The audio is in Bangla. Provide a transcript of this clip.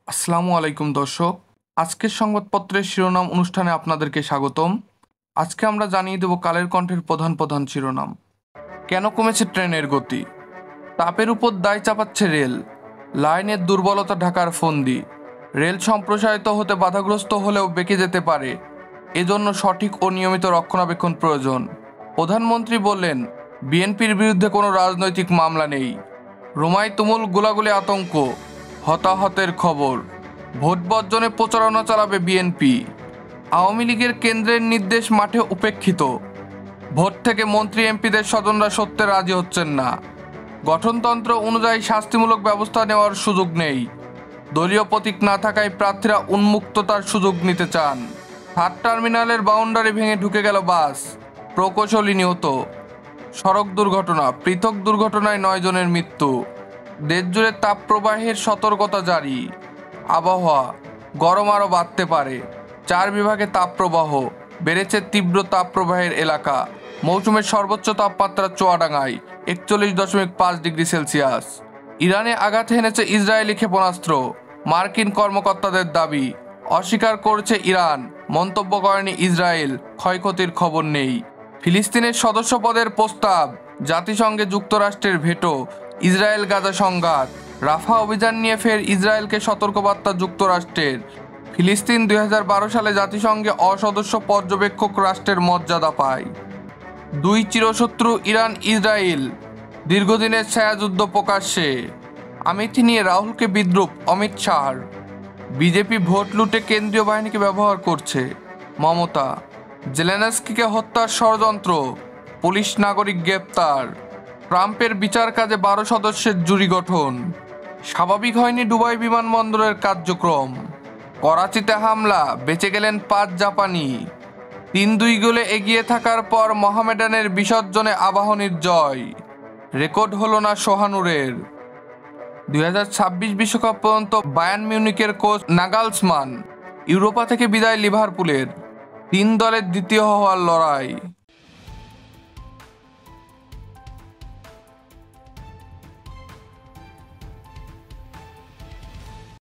আসসালামু আলাইকুম দর্শক। আজকের সংবাদপত্রের শিরোনাম অনুষ্ঠানে আপনাদেরকে স্বাগতম। আজকে আমরা জানিয়ে দেব কালের কণ্ঠের প্রধান প্রধান শিরোনাম। কেন কমেছে ট্রেনের গতি? তাপের উপর দায় চাপাচ্ছে রেল। লাইনের দুর্বলতা ঢাকার ফন্দি। রেল সম্প্রসারিত হতে বাধাগ্রস্ত হলেও বেঁকে যেতে পারে, এজন্য সঠিক ও নিয়মিত রক্ষণাবেক্ষণ প্রয়োজন। প্রধানমন্ত্রী বললেন, বিএনপির বিরুদ্ধে কোনো রাজনৈতিক মামলা নেই। রোমায় তুমুল গোলাগুলি, আতঙ্ক, হতাহতের খবর। ভোট বর্জনে প্রচারণা চালাবে বিএনপি। আওয়ামী লীগের কেন্দ্রের নির্দেশ মাঠে উপেক্ষিত। ভোট থেকে মন্ত্রী এমপিদের স্বজনরা সত্যে রাজি হচ্ছেন না। গঠনতন্ত্র অনুযায়ী শাস্তিমূলক ব্যবস্থা নেওয়ার সুযোগ নেই। দলীয় প্রতীক না থাকায় প্রার্থীরা উন্মুক্ততার সুযোগ নিতে চান। থার্ড টার্মিনালের বাউন্ডারি ভেঙে ঢুকে গেল বাস, প্রকৌশলী নিহত। সড়ক দুর্ঘটনা, পৃথক দুর্ঘটনায় 9 জনের মৃত্যু। দেশজুড়ে তাপপ্রবাহের সতর্কতা জারি। আবহাওয়া, গরম আরও বাড়তে পারে। 4 বিভাগে তাপপ্রবাহ, বেড়েছে তীব্র তাপপ্রবাহের এলাকা। মৌসুমের সর্বোচ্চ তাপমাত্রা চুয়াডাঙ্গায় 41.5 ডিগ্রি সেলসিয়াস। ইরানে আঘাত হেনেছে ইসরায়েলি ক্ষেপণাস্ত্র, মার্কিন কর্মকর্তাদের দাবি। অস্বীকার করছে ইরান, মন্তব্য করেনি ইসরায়েল, ক্ষয়ক্ষতির খবর নেই। ফিলিস্তিনের সদস্যপদের প্রস্তাব, জাতিসংঘে যুক্তরাষ্ট্রের ভেটো। ইসরায়েল গাজা সংঘাত, রাফা অভিযান নিয়ে ফের ইসরায়েলকে সতর্কবার্তা যুক্তরাষ্ট্রের। ফিলিস্তিন 2012 সালে জাতিসংঘে অসদস্য পর্যবেক্ষক রাষ্ট্রের মর্যাদা পায়। দুই চিরশত্রু ইরান ইসরায়েল, দীর্ঘদিনের ছায়াযুদ্ধ প্রকাশ্যে। আমেথি নিয়ে রাহুলকে বিদ্রূপ অমিত শাহর। বিজেপি ভোট লুটে কেন্দ্রীয় বাহিনীকে ব্যবহার করছে, মমতা। জেলেনস্কিকে হত্যার ষড়যন্ত্র, পুলিশ নাগরিক গ্রেপ্তার। ট্রাম্পের বিচার কাজে 12 সদস্যের জুরি গঠন। স্বাভাবিক হয়নি দুবাই বিমানবন্দরের কার্যক্রম। করাচিতে হামলা, বেঁচে গেলেন 5 জাপানি। 3-2 গোলে এগিয়ে থাকার পর মোহামেডানের বিসর্জনে আবাহনীর জয়। রেকর্ড হলো না সোহানুরের। 2026 বিশ্বকাপ পর্যন্ত বায়ার্ন মিউনিখের কোচ নাগালসমান। ইউরোপা থেকে বিদায় লিভারপুলের। 3 দলের দ্বিতীয় হওয়ার লড়াই।